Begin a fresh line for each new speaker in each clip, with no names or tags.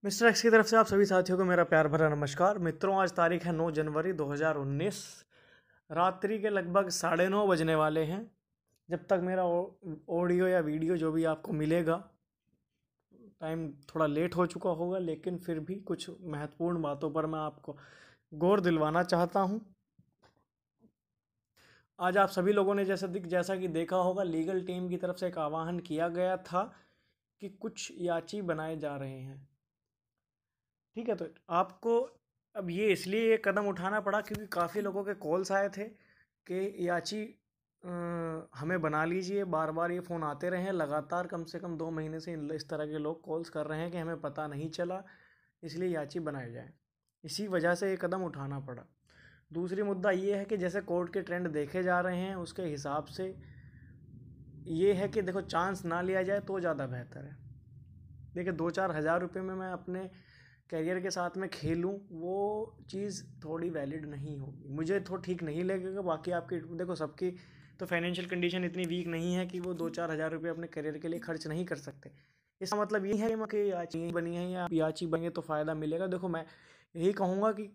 Mister x की तरफ से आप सभी साथियों को मेरा प्यार भरा नमस्कार। मित्रों, आज तारीख है 9 जनवरी 2019। रात्रि के लगभग 9:30 बजने वाले हैं। जब तक मेरा ऑडियो या वीडियो जो भी आपको मिलेगा, टाइम थोड़ा लेट हो चुका होगा, लेकिन फिर भी कुछ महत्वपूर्ण बातों पर मैं आपको गौर दिलवाना चाहता हूं। आज आप सभी लोगों ने जैसा कि देखा होगा, लीगल टीम की तरफ से एक आह्वान किया गया था कि कुछ याची बनाए जा रहे हैं। ठीक है, तो आपको अब ये इसलिए ये कदम उठाना पड़ा क्योंकि काफ़ी लोगों के कॉल्स आए थे कि याची हमें बना लीजिए। बार बार ये फ़ोन आते रहे हैं, लगातार कम से कम 2 महीने से इस तरह के लोग कॉल्स कर रहे हैं कि हमें पता नहीं चला, इसलिए याची बनाए जाए। इसी वजह से ये कदम उठाना पड़ा। दूसरी मुद्दा ये है कि जैसे कोर्ट के ट्रेंड देखे जा रहे हैं, उसके हिसाब से ये है कि देखो, चांस ना लिया जाए तो ज़्यादा बेहतर है। देखिए, 2-4 हज़ार रुपये में मैं अपने करियर के साथ में खेलूं, वो चीज़ थोड़ी वैलिड नहीं होगी, मुझे तो ठीक नहीं लगेगा। बाकी आपकी देखो, सबकी तो फाइनेंशियल कंडीशन इतनी वीक नहीं है कि वो 2-4 हज़ार रुपये अपने करियर के लिए खर्च नहीं कर सकते। इसका मतलब ये है कि याची बनी है या याची बनेंगे तो फ़ायदा मिलेगा। देखो, मैं यही कहूँगा कि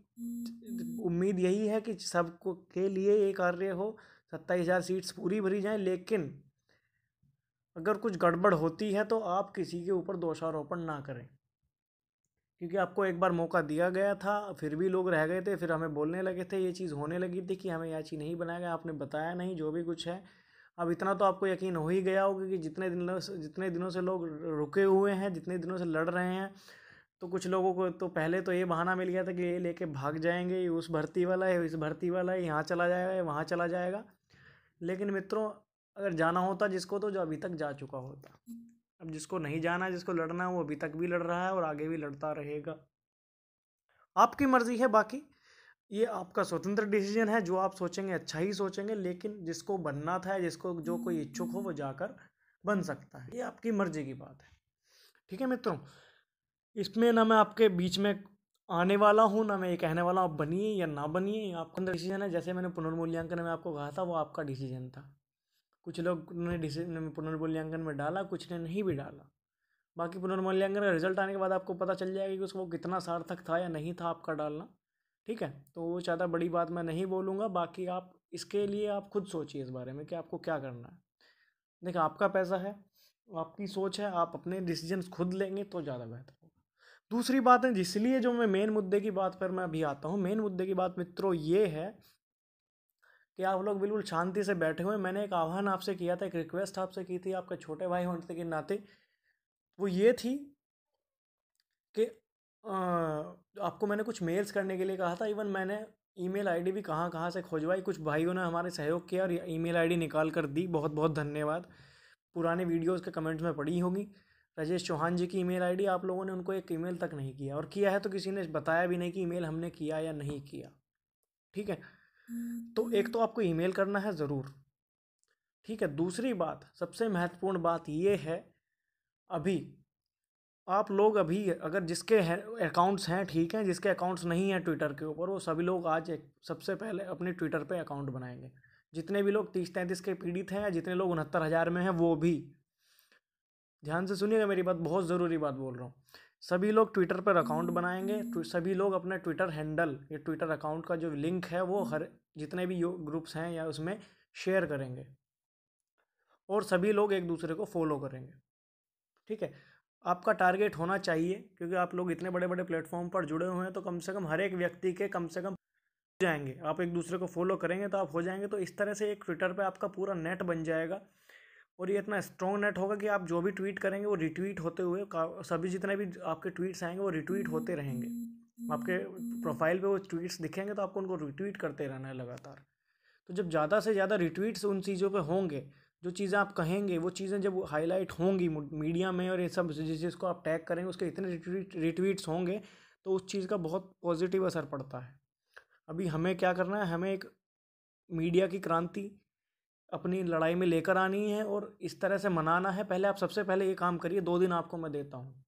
उम्मीद यही है कि सबको के लिए ये कार्य हो, 27,000 सीट्स पूरी भरी जाएँ। लेकिन अगर कुछ गड़बड़ होती है तो आप किसी के ऊपर दोषारोपण ना करें, क्योंकि आपको एक बार मौका दिया गया था, फिर भी लोग रह गए थे, फिर हमें बोलने लगे थे, ये चीज़ होने लगी थी कि हमें याची नहीं बनाया गया, आपने बताया नहीं, जो भी कुछ है। अब इतना तो आपको यकीन हो ही गया होगा कि जितने दिनों से लोग रुके हुए हैं, जितने दिनों से लड़ रहे हैं, तो कुछ लोगों को तो पहले तो ये बहाना मिल गया था कि ये लेके भाग जाएंगे, ये उस भर्ती वाला है, इस भर्ती वाला है, यहाँ चला जाएगा, वहाँ चला जाएगा। लेकिन मित्रों, अगर जाना होता जिसको, तो जो अभी तक जा चुका होता। अब जिसको नहीं जाना, जिसको लड़ना है, वो अभी तक भी लड़ रहा है और आगे भी लड़ता रहेगा। आपकी मर्जी है। बाकी ये आपका स्वतंत्र डिसीजन है, जो आप सोचेंगे अच्छा ही सोचेंगे। लेकिन जिसको बनना था, जिसको जो कोई इच्छुक हो, वो जाकर बन सकता है। ये आपकी मर्जी की बात है। ठीक है मित्रों, इसमें ना मैं आपके बीच में आने वाला हूँ, ना मैं ये कहने वाला हूँ आप बनिए या ना बनिए, ये आपका अंदर डिसीजन है। जैसे मैंने पुनर्मूल्यांकन में आपको कहा था, वो आपका डिसीजन था। कुछ लोग ने डिसीजन पुनर्मूल्यांकन में डाला, कुछ ने नहीं भी डाला। बाकी पुनर्मूल्यांकन का रिजल्ट आने के बाद आपको पता चल जाएगा कि उसको कितना सार्थक था या नहीं था आपका डालना। ठीक है, तो वो ज़्यादा बड़ी बात मैं नहीं बोलूँगा। बाकी आप इसके लिए आप खुद सोचिए इस बारे में कि आपको क्या करना है। देखिए, आपका पैसा है, आपकी सोच है, आप अपने डिसीजंस खुद लेंगे तो ज़्यादा बेहतर होगा। दूसरी बात है, इसलिए जो मैं मेन मुद्दे की बात पर मैं अभी आता हूँ, मेन मुद्दे की बात मित्रों ये है कि आप लोग बिल्कुल शांति से बैठे हुए। मैंने एक आह्वान आपसे किया था, एक रिक्वेस्ट आपसे की थी आपके छोटे भाई होने के नाते, वो ये थी कि आपको मैंने कुछ मेल्स करने के लिए कहा था। इवन मैंने ईमेल आईडी भी कहाँ कहाँ से खोजवाई, कुछ भाइयों ने हमारे सहयोग किया और ईमेल आईडी निकाल कर दी। बहुत बहुत धन्यवाद। पुराने वीडियोस के कमेंट्स में पड़ी होगी। राजेश चौहान जी की ईमेल आईडी, आप लोगों ने उनको एक ईमेल तक नहीं किया, और किया है तो किसी ने बताया भी नहीं कि ईमेल हमने किया या नहीं किया। ठीक है, तो एक तो आपको ईमेल करना है ज़रूर। ठीक है, दूसरी बात, सबसे महत्वपूर्ण बात ये है, अभी आप लोग अभी अगर जिसके अकाउंट्स हैं, ठीक हैं, जिसके अकाउंट्स नहीं हैं ट्विटर के ऊपर, वो सभी लोग आज सबसे पहले अपने ट्विटर पे अकाउंट बनाएंगे। जितने भी लोग 30-33 के पीड़ित हैं, या जितने लोग 69,000 में हैं, वो भी ध्यान से सुनिएगा मेरी बात, बहुत ज़रूरी बात बोल रहा हूँ। सभी लोग ट्विटर पर अकाउंट बनाएंगे। सभी लोग अपना ट्विटर हैंडल या ट्विटर अकाउंट का जो लिंक है, वो हर जितने भी ग्रुप्स हैं या उसमें शेयर करेंगे, और सभी लोग एक दूसरे को फॉलो करेंगे। ठीक है, आपका टारगेट होना चाहिए, क्योंकि आप लोग इतने बड़े बड़े प्लेटफॉर्म पर जुड़े हुए हैं, तो कम से कम हर एक व्यक्ति के कम से कम हो जाएंगे। आप एक दूसरे को फॉलो करेंगे तो आप हो जाएंगे। तो इस तरह से एक ट्विटर पे आपका पूरा नेट बन जाएगा, और ये इतना स्ट्रॉन्ग नेट होगा कि आप जो भी ट्वीट करेंगे वो रिट्वीट होते हुए, सभी जितने भी आपके ट्वीट्स आएंगे वो रिट्वीट होते रहेंगे। आपके प्रोफाइल पे वो ट्वीट्स दिखेंगे तो आपको उनको रिट्वीट करते रहना है लगातार। तो जब ज़्यादा से ज़्यादा रिट्वीट्स उन चीज़ों पे होंगे, जो चीज़ें आप कहेंगे, वो चीज़ें जब हाईलाइट होंगी मीडिया में, और ये सब जिस चीज़ को आप टैग करेंगे उसके इतने रिट्वीट्स होंगे, तो उस चीज़ का बहुत पॉजिटिव असर पड़ता है। अभी हमें क्या करना है, हमें एक मीडिया की क्रांति अपनी लड़ाई में लेकर आनी है, और इस तरह से मनाना है। पहले आप सबसे पहले ये काम करिए, 2 दिन आपको मैं देता हूँ।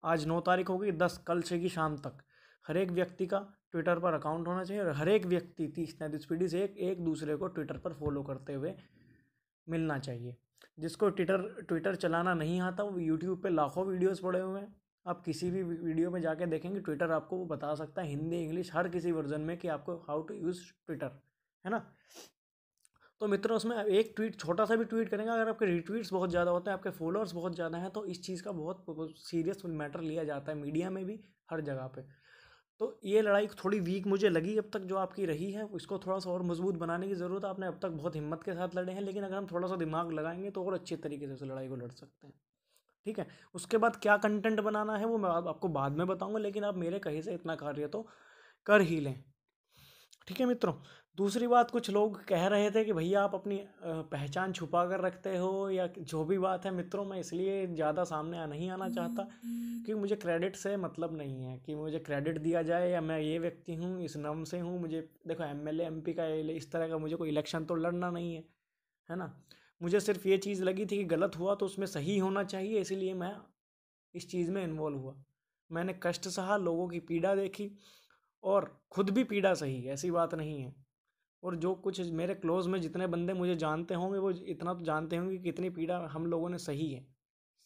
आज 9 तारीख होगी, 10 कल से की शाम तक हर एक व्यक्ति का ट्विटर पर अकाउंट होना चाहिए, और हर एक व्यक्ति 30-33 पीढ़ी से एक दूसरे को ट्विटर पर फॉलो करते हुए मिलना चाहिए। जिसको ट्विटर चलाना नहीं आता, वो यूट्यूब पे लाखों वीडियोस पड़े हुए हैं, आप किसी भी वीडियो में जाके देखेंगे ट्विटर आपको वो बता सकता है हिंदी इंग्लिश हर किसी वर्जन में कि आपको हाउ टू यूज़ ट्विटर, है ना। तो मित्रों उसमें एक ट्वीट छोटा सा भी ट्वीट करेंगे, अगर आपके रिट्वीट्स बहुत ज़्यादा होते हैं, आपके फॉलोअर्स बहुत ज़्यादा हैं, तो इस चीज़ का बहुत सीरियस मैटर लिया जाता है मीडिया में भी, हर जगह पे। तो ये लड़ाई थोड़ी वीक मुझे लगी अब तक जो आपकी रही है, इसको थोड़ा सा और मजबूत बनाने की ज़रूरत है। आपने अब तक बहुत हिम्मत के साथ लड़े हैं, लेकिन अगर हम थोड़ा सा दिमाग लगाएंगे तो और अच्छे तरीके से उस लड़ाई को लड़ सकते हैं, ठीक है। उसके बाद क्या कंटेंट बनाना है वो मैं आपको बाद में बताऊंगा, लेकिन आप मेरे कहीं से इतना कार्य तो कर ही लें, ठीक है मित्रों। दूसरी बात, कुछ लोग कह रहे थे कि भैया आप अपनी पहचान छुपा कर रखते हो या जो भी बात है मित्रों, मैं इसलिए ज़्यादा सामने नहीं आना चाहता क्योंकि मुझे क्रेडिट से मतलब नहीं है कि मुझे क्रेडिट दिया जाए या मैं ये व्यक्ति हूँ इस नाम से हूँ। मुझे देखो एमएलए एमपी का इस तरह का मुझे कोई इलेक्शन तो लड़ना नहीं है ना। मुझे सिर्फ ये चीज़ लगी थी कि गलत हुआ तो उसमें सही होना चाहिए, इसीलिए मैं इस चीज़ में इन्वॉल्व हुआ। मैंने कष्ट सहा, लोगों की पीड़ा देखी और खुद भी पीड़ा सही, ऐसी बात नहीं है। और जो कुछ मेरे क्लोज में जितने बंदे मुझे जानते होंगे वो इतना तो जानते होंगे कि कितनी पीड़ा हम लोगों ने सही है,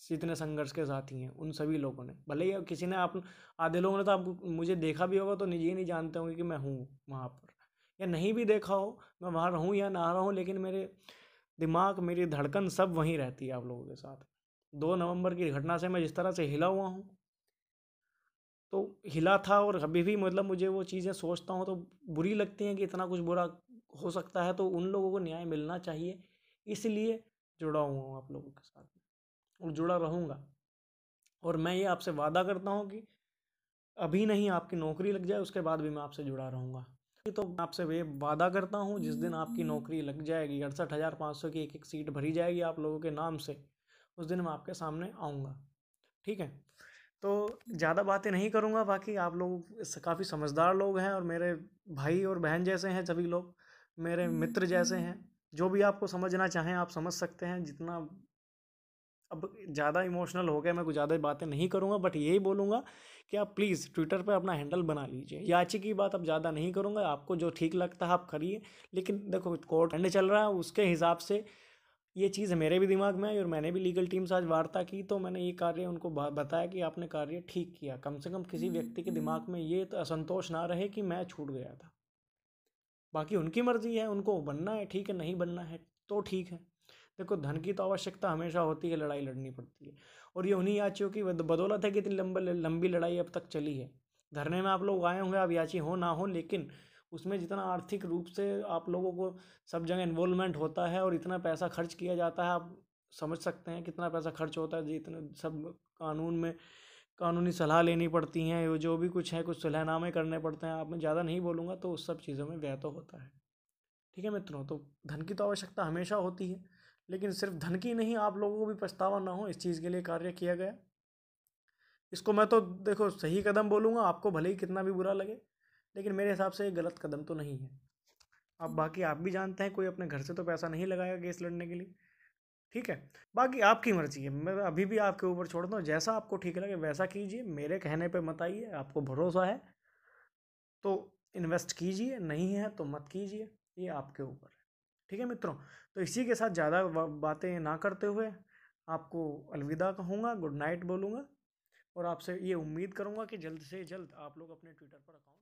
जितने संघर्ष के साथी हैं उन सभी लोगों ने। भले ही किसी ने आप आधे लोगों ने तो आप मुझे देखा भी होगा तो निजी नहीं जानते होंगे कि मैं हूँ वहाँ पर, या नहीं भी देखा हो मैं वहाँ रहूँ या ना रहूँ, लेकिन मेरे दिमाग मेरी धड़कन सब वहीं रहती है आप लोगों के साथ। 2 नवंबर की घटना से मैं जिस तरह से हिला हुआ हूँ तो हिला था, और अभी भी मतलब मुझे वो चीज़ें सोचता हूँ तो बुरी लगती हैं कि इतना कुछ बुरा हो सकता है, तो उन लोगों को न्याय मिलना चाहिए, इसलिए जुड़ा हुआ हूँ आप लोगों के साथ में और जुड़ा रहूँगा। और मैं ये आपसे वादा करता हूँ कि अभी नहीं आपकी नौकरी लग जाए उसके बाद भी मैं आपसे जुड़ा रहूँगा। तो मैं आपसे ये वादा करता हूँ जिस दिन आपकी नौकरी लग जाएगी, 68,500 की एक एक सीट भरी जाएगी आप लोगों के नाम से, उस दिन मैं आपके सामने आऊँगा, ठीक है। तो ज़्यादा बातें नहीं करूँगा, बाकी आप लोग काफ़ी समझदार लोग हैं और मेरे भाई और बहन जैसे हैं सभी लोग, मेरे मित्र जैसे हैं। जो भी आपको समझना चाहें आप समझ सकते हैं। जितना अब ज़्यादा इमोशनल हो गया, मैं कुछ ज़्यादा बातें नहीं करूँगा, बट यही बोलूँगा कि आप प्लीज़ ट्विटर पे अपना हैंडल बना लीजिए। याची की बात अब ज़्यादा नहीं करूँगा, आपको जो ठीक लगता है आप करिए, लेकिन देखो कोर्ट एंड चल रहा है उसके हिसाब से ये चीज़ मेरे भी दिमाग में आई और मैंने भी लीगल टीम से आज वार्ता की, तो मैंने ये कार्य उनको बताया कि आपने कार्य ठीक किया। कम से कम किसी व्यक्ति के दिमाग में ये तो असंतोष ना रहे कि मैं छूट गया था। बाकी उनकी मर्जी है, उनको बनना है ठीक है, नहीं बनना है तो ठीक है। देखो धन की तो आवश्यकता हमेशा होती है, लड़ाई लड़नी पड़ती है, और ये उन्हीं याचियों की बदौलत है कि इतनी लंबी लड़ाई अब तक चली है। धरने में आप लोग आए होंगे, आप याची हो ना हो, लेकिन उसमें जितना आर्थिक रूप से आप लोगों को सब जगह इन्वॉल्वमेंट होता है और इतना पैसा खर्च किया जाता है, आप समझ सकते हैं कितना पैसा खर्च होता है। जितने सब कानून में कानूनी सलाह लेनी पड़ती हैं, जो भी कुछ है कुछ सुलहनामे करने पड़ते हैं। आप मैं ज़्यादा नहीं बोलूँगा, तो उस सब चीज़ों में व्यय तो होता है, ठीक है मित्रों। तो धन की तो आवश्यकता हमेशा होती है, लेकिन सिर्फ धन की नहीं, आप लोगों को भी पछतावा ना हो इस चीज़ के लिए कार्य किया गया। इसको मैं तो देखो सही कदम बोलूँगा, आपको भले ही कितना भी बुरा लगे, लेकिन मेरे हिसाब से ये गलत कदम तो नहीं है। अब बाकी आप भी जानते हैं कोई अपने घर से तो पैसा नहीं लगाएगा केस लड़ने के लिए, ठीक है। बाकी आपकी मर्जी है, मैं अभी भी आपके ऊपर छोड़ता हूँ, जैसा आपको ठीक लगे वैसा कीजिए, मेरे कहने पे मत आइए। आपको भरोसा है तो इन्वेस्ट कीजिए, नहीं है तो मत कीजिए, ये आपके ऊपर है, ठीक है मित्रों। तो इसी के साथ ज़्यादा बातें ना करते हुए आपको अलविदा कहूँगा, गुड नाइट बोलूँगा, और आपसे ये उम्मीद करूँगा कि जल्द से जल्द आप लोग अपने ट्विटर पर अकाउंट